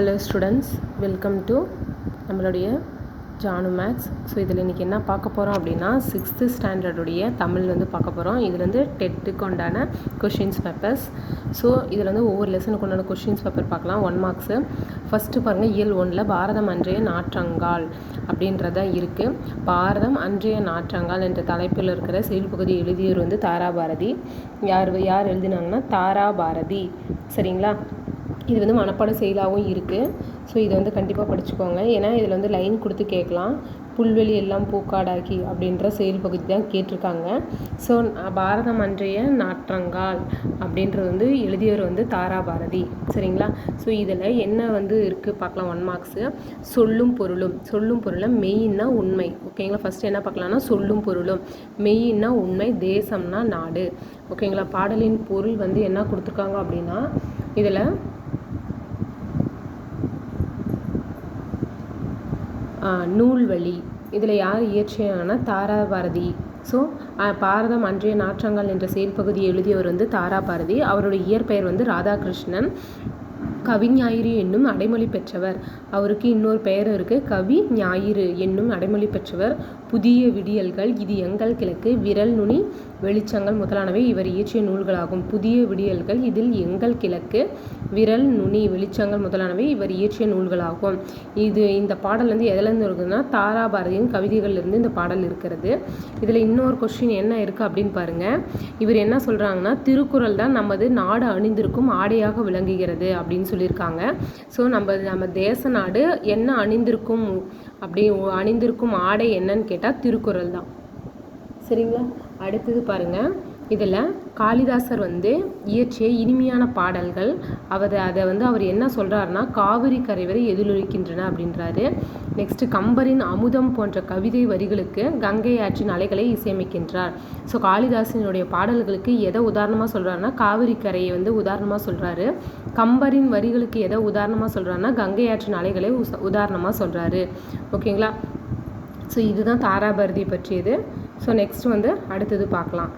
Hello students, welcome to நம்மளுடைய Janu maths. So இதில் இன்றைக்கி என்ன பார்க்க போகிறோம் அப்படின்னா 6th ஸ்டாண்டர்டுடைய தமிழ் பார்க்க போகிறோம். இதில் டெட்டுக்கு உண்டான கொஷின்ஸ் பேப்பர்ஸ். ஸோ இதில் ஒவ்வொரு லெசனுக்கு உண்டான கொஷின்ஸ் பேப்பர் பார்க்கலாம். 1 மார்க்ஸு. ஃபஸ்ட்டு பாருங்கள், இயல் 1ல் பாரதம் அன்றைய நாற்றங்கால் அப்படின்றத இருக்குது. பாரதம் அன்றைய நாற்றங்கால் என்ற தலைப்பில் இருக்கிற செயல்பகுதி எழுதியவர் தாராபாரதி. யார் எழுதினாங்கன்னா தாராபாரதி. சரிங்களா? இது மனப்பாட செயலாகவும் இருக்குது. ஸோ இதை கண்டிப்பாக படிச்சுக்கோங்க. ஏன்னா இதில் லைன் கொடுத்து கேட்கலாம். புல்வெளி எல்லாம் பூக்காடாக்கி அப்படின்ற செயல் பகுதி தான் கேட்டிருக்காங்க. ஸோ பாரதம் அன்றைய நாற்றங்கால் அப்படின்றது எழுதியவர் தாராபாரதி. சரிங்களா? ஸோ இதில் என்ன இருக்குது பார்க்கலாம். 1 மார்க்ஸு. சொல்லும் பொருளும் மெய்னா உண்மை. ஓகேங்களா? ஃபஸ்ட்டு என்ன பார்க்கலாம்னா சொல்லும் பொருளும். மெய்னா உண்மை, தேசம்னா நாடு. ஓகேங்களா? பாடலின் பொருள் என்ன கொடுத்துருக்காங்க அப்படின்னா இதில் நூல்வழி. இதில் யார் இயற்றினா தாராபாரதி. ஸோ பாரதம் அன்றைய நாற்றங்கால் என்ற செயல்பகுதி எழுதியவர் தாராபாரதி. அவருடைய இயற்பெயர் ராதாகிருஷ்ணன். கவி ஞாயிறு என்னும் அடைமொழி பெற்றவர். அவருக்கு இன்னொரு பெயர் இருக்குது, கவி ஞாயிறு என்னும் அடைமொழி பெற்றவர். புதிய விடியல்கள், இது எங்கள் கிழக்கு, விரல் நுனி வெளிச்சங்கள் முதலானவை இவர் இயற்றிய நூல்களாகும். புதிய விடியல்கள், இதில் எங்கள் கிழக்கு, விரல் நுனி வெளிச்சங்கள் முதலானவை இவர் இயற்றிய நூல்களாகும். இந்த பாடல் எதுலேருந்து இருக்குதுன்னா தாராபாரதியின் கவிதைகள்லேருந்து இந்த பாடல் இருக்கிறது. இதில் இன்னொரு கொஸ்டின் என்ன இருக்குது அப்படின்னு பாருங்கள். இவர் என்ன சொல்கிறாங்கன்னா, திருக்குறள் தான் நமது நாடு அணிந்திருக்கும் ஆடையாக விளங்குகிறது அப்படின்னு சொல்லியிருக்காங்க. ஸோ நம்ம தேச நாடு என்ன அணிந்திருக்கும் அணிந்திருக்கும் ஆடை என்னன்னு கேட்டால் திருக்குறள் தான். சரிங்களா? அடுத்தது பாருங்கள். இதில் காளிதாசர் இயற்றிய இனிமையான பாடல்கள். அவர் என்ன சொல்கிறாருன்னா, காவிரி கரைவரை எதிரொலிக்கின்றன அப்படின்றாரு. நெக்ஸ்ட்டு கம்பரின் அமுதம் போன்ற கவிதை வரிகளுக்கு கங்கை ஆற்றின் அலைகளை இசையமைக்கின்றார். ஸோ காளிதாசனுடைய பாடல்களுக்கு எதை உதாரணமாக சொல்கிறாருன்னா காவிரி கரையை உதாரணமாக சொல்கிறாரு. கம்பரின் வரிகளுக்கு எதை உதாரணமாக சொல்கிறாருன்னா கங்கை ஆற்றின் அலைகளை உதாரணமாக சொல்கிறாரு. ஓகேங்களா? ஸோ இதுதான் தாராபாரதி பற்றியது. ஸோ நெக்ஸ்ட் அடுத்தது பார்க்கலாம்.